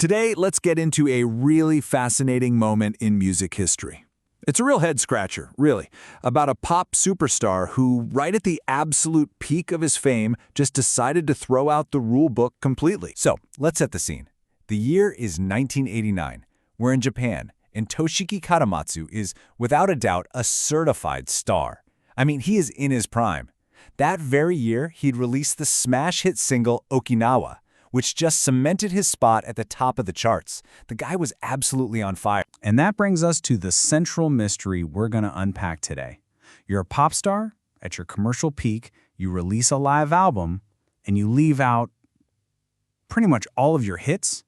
Today, let's get into a really fascinating moment in music history. It's a real head-scratcher, really, about a pop superstar who, right at the absolute peak of his fame, just decided to throw out the rule book completely. So, let's set the scene. The year is 1989. We're in Japan, and Toshiki Katamatsu is, without a doubt, a certified star. I mean, he is in his prime. That very year, he'd released the smash hit single Okinawa, which just cemented his spot at the top of the charts. The guy was absolutely on fire. And that brings us to the central mystery we're going to unpack today. You're a pop star, at your commercial peak, you release a live album, and you leave out pretty much all of your hits?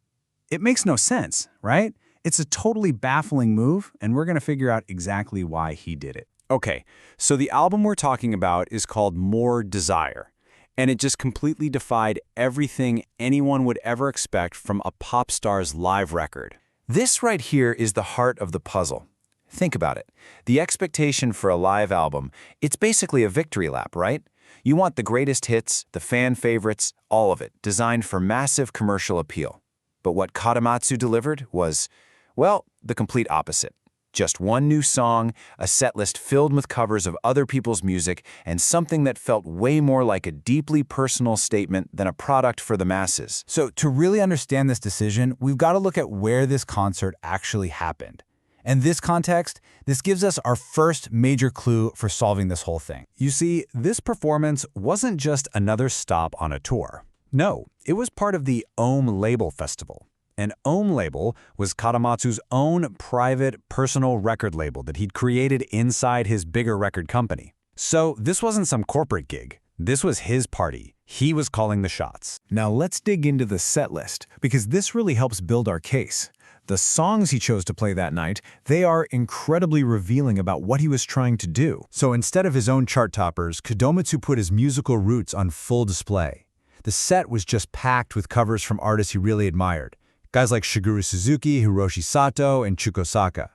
It makes no sense, right? It's a totally baffling move, and we're going to figure out exactly why he did it. Okay, so the album we're talking about is called More Desire. And it just completely defied everything anyone would ever expect from a pop star's live record. This right here is the heart of the puzzle. Think about it. The expectation for a live album, it's basically a victory lap, right? You want the greatest hits, the fan favorites, all of it, designed for massive commercial appeal. But what Katamatsu delivered was, well, the complete opposite. Just one new song, a setlist filled with covers of other people's music, and something that felt way more like a deeply personal statement than a product for the masses. So to really understand this decision, we've got to look at where this concert actually happened. And this context, this gives us our first major clue for solving this whole thing. You see, this performance wasn't just another stop on a tour. No, it was part of the Ohm Label Festival. And Ohm Label was Katamatsu's own private, personal record label that he'd created inside his bigger record company. So this wasn't some corporate gig. This was his party. He was calling the shots. Now let's dig into the set list, because this really helps build our case. The songs he chose to play that night, they are incredibly revealing about what he was trying to do. So instead of his own chart toppers, Kodomatsu put his musical roots on full display. The set was just packed with covers from artists he really admired. Guys like Shigeru Suzuki, Hiroshi Sato, and Chuko Saka.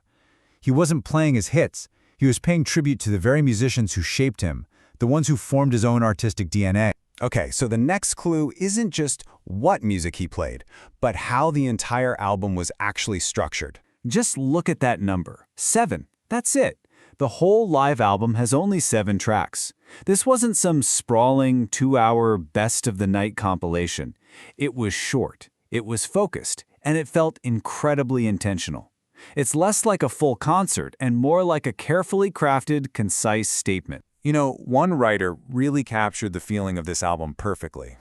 He wasn't playing his hits. He was paying tribute to the very musicians who shaped him, the ones who formed his own artistic DNA. Okay, so the next clue isn't just what music he played, but how the entire album was actually structured. Just look at that number. 7. That's it. The whole live album has only 7 tracks. This wasn't some sprawling 2-hour best-of-the-night compilation. It was short. It was focused, and it felt incredibly intentional. It's less like a full concert and more like a carefully crafted, concise statement. You know, one writer really captured the feeling of this album perfectly.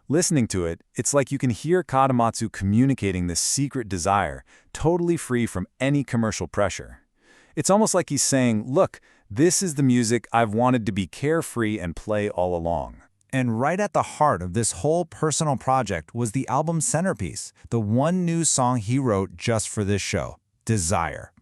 Listening to it, it's like you can hear Katamatsu communicating this secret desire, totally free from any commercial pressure. It's almost like he's saying, look, this is the music I've wanted to be carefree and play all along. And right at the heart of this whole personal project was the album's centerpiece, the one new song he wrote just for this show, Desire.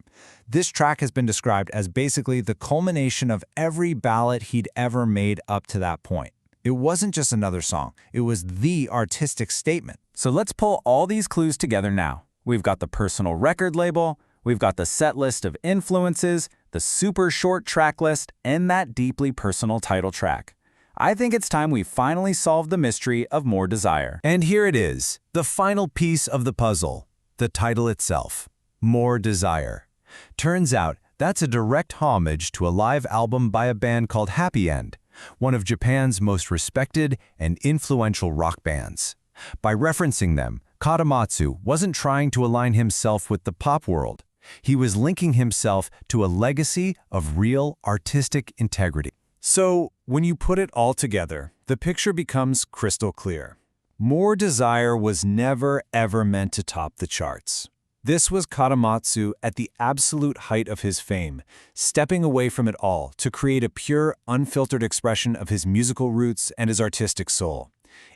This track has been described as basically the culmination of every ballad he'd ever made up to that point. It wasn't just another song, it was the artistic statement. So let's pull all these clues together now. We've got the personal record label, we've got the set list of influences, the super short track list, and that deeply personal title track. I think it's time we finally solve the mystery of More Desire. And here it is, the final piece of the puzzle, the title itself, More Desire. Turns out that's a direct homage to a live album by a band called Happy End, one of Japan's most respected and influential rock bands. By referencing them, Katamatsu wasn't trying to align himself with the pop world. He was linking himself to a legacy of real artistic integrity. So, when you put it all together, the picture becomes crystal clear. More Desire was never, ever meant to top the charts. This was Katamatsu at the absolute height of his fame, stepping away from it all to create a pure, unfiltered expression of his musical roots and his artistic soul.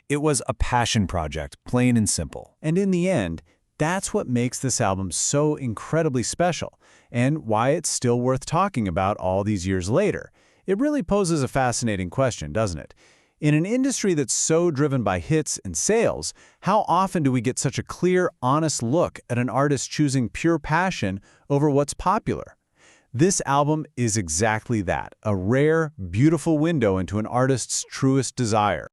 It was a passion project, plain and simple. And in the end, that's what makes this album so incredibly special, and why it's still worth talking about all these years later. It really poses a fascinating question, doesn't it? In an industry that's so driven by hits and sales, how often do we get such a clear, honest look at an artist choosing pure passion over what's popular? This album is exactly that, a rare, beautiful window into an artist's truest desire.